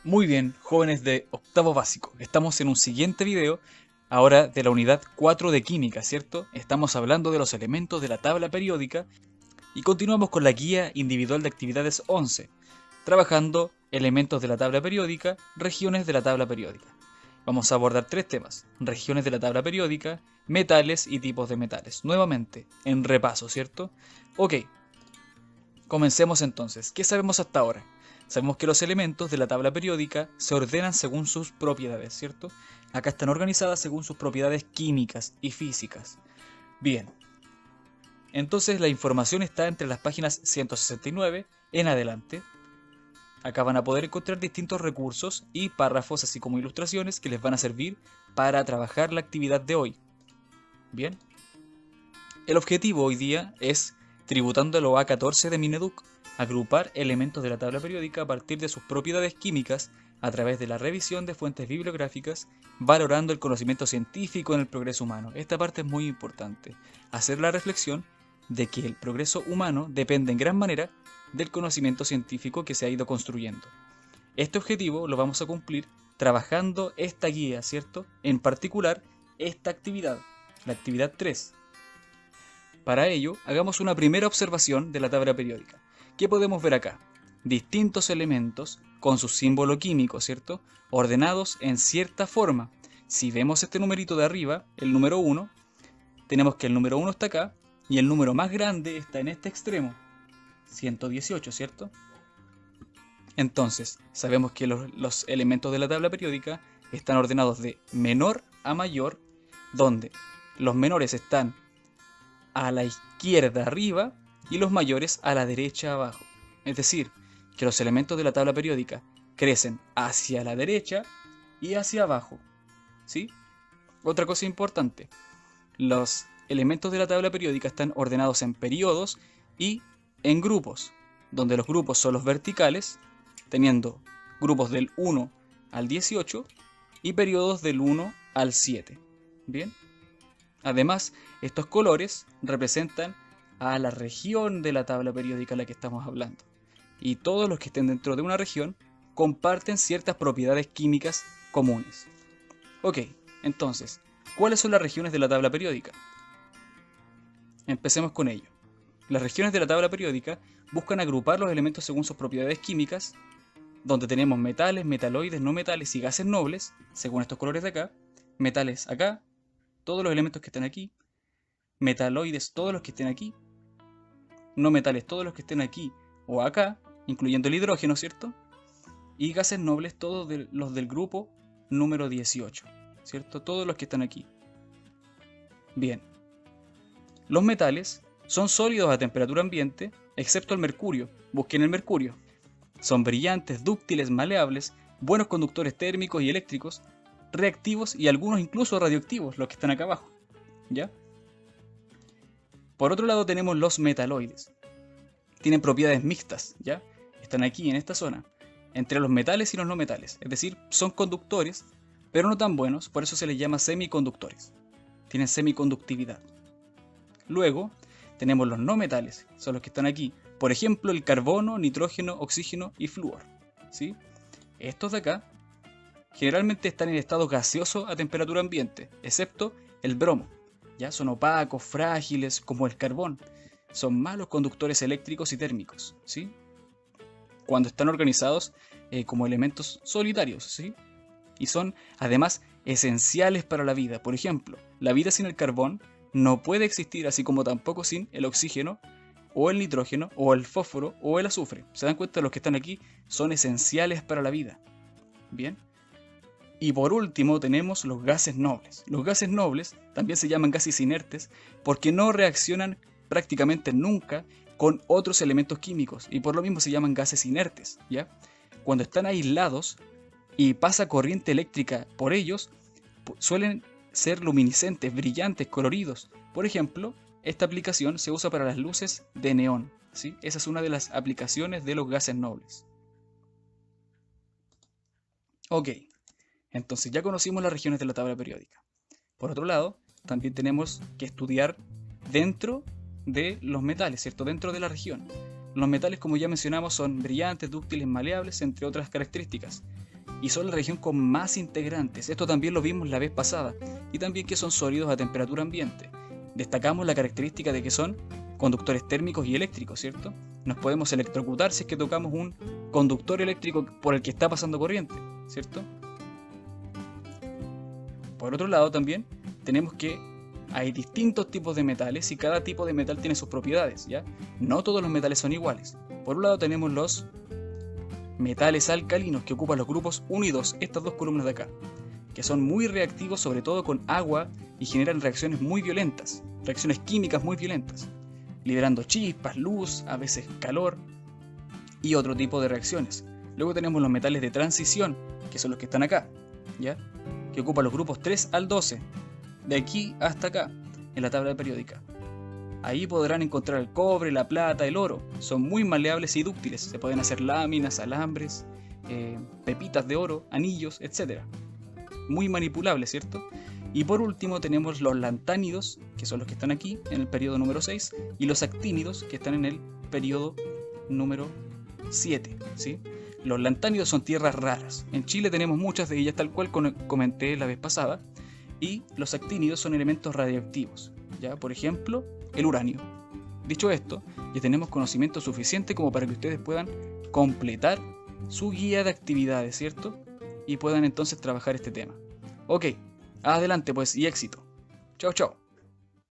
Muy bien, jóvenes de octavo básico. Estamos en un siguiente video, ahora de la unidad 4 de química, ¿cierto? Estamos hablando de los elementos de la tabla periódica y continuamos con la guía individual de actividades 11, trabajando elementos de la tabla periódica, regiones de la tabla periódica. Vamos a abordar tres temas: regiones de la tabla periódica, metales y tipos de metales. Nuevamente, en repaso, ¿cierto? Ok, comencemos entonces. ¿Qué sabemos hasta ahora? Sabemos que los elementos de la tabla periódica se ordenan según sus propiedades, ¿cierto? Acá están organizadas según sus propiedades químicas y físicas. Bien, entonces la información está entre las páginas 169 en adelante. Acá van a poder encontrar distintos recursos y párrafos, así como ilustraciones que les van a servir para trabajar la actividad de hoy. Bien, el objetivo hoy día es, tributando a lo A14 de Mineduc, agrupar elementos de la tabla periódica a partir de sus propiedades químicas a través de la revisión de fuentes bibliográficas, valorando el conocimiento científico en el progreso humano. Esta parte es muy importante, hacer la reflexión de que el progreso humano depende en gran manera del conocimiento científico que se ha ido construyendo. Este objetivo lo vamos a cumplir trabajando esta guía, ¿cierto? En particular, esta actividad, la actividad 3. Para ello, hagamos una primera observación de la tabla periódica. ¿Qué podemos ver acá? Distintos elementos con su símbolo químico, ¿cierto? Ordenados en cierta forma. Si vemos este numerito de arriba, el número 1, tenemos que el número 1 está acá y el número más grande está en este extremo, 118, ¿cierto? Entonces, sabemos que los elementos de la tabla periódica están ordenados de menor a mayor, donde los menores están a la izquierda arriba y los mayores a la derecha abajo. Es decir, que los elementos de la tabla periódica crecen hacia la derecha y hacia abajo. ¿Sí? Otra cosa importante, los elementos de la tabla periódica están ordenados en periodos y en grupos, donde los grupos son los verticales, teniendo grupos del 1 al 18 y periodos del 1 al 7. ¿Bien? Además, estos colores representan a la región de la tabla periódica a la que estamos hablando. Y todos los que estén dentro de una región comparten ciertas propiedades químicas comunes. Ok, entonces, ¿cuáles son las regiones de la tabla periódica? Empecemos con ello. Las regiones de la tabla periódica buscan agrupar los elementos según sus propiedades químicas, donde tenemos metales, metaloides, no metales y gases nobles, según estos colores de acá, metales acá, todos los elementos que estén aquí, metaloides todos los que estén aquí, no metales todos los que estén aquí o acá, incluyendo el hidrógeno, ¿cierto? Y gases nobles todos los del grupo número 18, ¿cierto? Todos los que están aquí. Bien. Los metales son sólidos a temperatura ambiente, excepto el mercurio. Busquen el mercurio. Son brillantes, dúctiles, maleables, buenos conductores térmicos y eléctricos, reactivos y algunos incluso radioactivos, los que están acá abajo. ¿Ya? Por otro lado tenemos los metaloides. Tienen propiedades mixtas, ¿ya? Están aquí en esta zona, entre los metales y los no metales. Es decir, son conductores, pero no tan buenos, por eso se les llama semiconductores. Tienen semiconductividad. Luego tenemos los no metales, son los que están aquí. Por ejemplo, el carbono, nitrógeno, oxígeno y flúor. ¿Sí? Estos de acá generalmente están en estado gaseoso a temperatura ambiente, excepto el bromo. ¿Ya? Son opacos, frágiles, como el carbón. Son malos conductores eléctricos y térmicos, ¿sí? Cuando están organizados como elementos solitarios, ¿sí? Y son, además, esenciales para la vida. Por ejemplo, la vida sin el carbón no puede existir, así como tampoco sin el oxígeno, o el nitrógeno, o el fósforo, o el azufre. ¿Se dan cuenta? Los que están aquí son esenciales para la vida. ¿Bien? Y por último tenemos los gases nobles. Los gases nobles también se llaman gases inertes porque no reaccionan prácticamente nunca con otros elementos químicos y por lo mismo se llaman gases inertes, ¿ya? Cuando están aislados y pasa corriente eléctrica por ellos, suelen ser luminiscentes, brillantes, coloridos. Por ejemplo, esta aplicación se usa para las luces de neón, ¿sí? Esa es una de las aplicaciones de los gases nobles. Ok. Entonces ya conocimos las regiones de la tabla periódica. Por otro lado, también tenemos que estudiar dentro de los metales, ¿cierto? Dentro de la región. Los metales, como ya mencionamos, son brillantes, dúctiles, maleables, entre otras características. y son la región con más integrantes. Esto también lo vimos la vez pasada, y también que son sólidos a temperatura ambiente. Destacamos la característica de que son conductores térmicos y eléctricos, ¿cierto? Nos podemos electrocutar si es que tocamos un conductor eléctrico por el que está pasando corriente, ¿cierto? Por otro lado también tenemos que hay distintos tipos de metales y cada tipo de metal tiene sus propiedades, ¿ya? No todos los metales son iguales. Por un lado tenemos los metales alcalinos que ocupan los grupos 1 y 2, estas dos columnas de acá, que son muy reactivos sobre todo con agua y generan reacciones muy violentas, reacciones químicas muy violentas, liberando chispas, luz, a veces calor y otro tipo de reacciones. Luego tenemos los metales de transición, que son los que están acá, ¿ya? Que ocupan los grupos 3 al 12, de aquí hasta acá, en la tabla periódica. Ahí podrán encontrar el cobre, la plata, el oro. Son muy maleables y dúctiles. Se pueden hacer láminas, alambres, pepitas de oro, anillos, etc. Muy manipulables, ¿cierto? Y por último tenemos los lantánidos, que son los que están aquí, en el periodo número 6, y los actínidos, que están en el periodo número 7, ¿sí? Los lantánidos son tierras raras. En Chile tenemos muchas de ellas, tal cual comenté la vez pasada. Y los actínidos son elementos radioactivos, ¿ya? Por ejemplo, el uranio. Dicho esto, ya tenemos conocimiento suficiente como para que ustedes puedan completar su guía de actividades, ¿cierto? Y puedan entonces trabajar este tema. Ok, adelante pues y éxito. Chao, chao.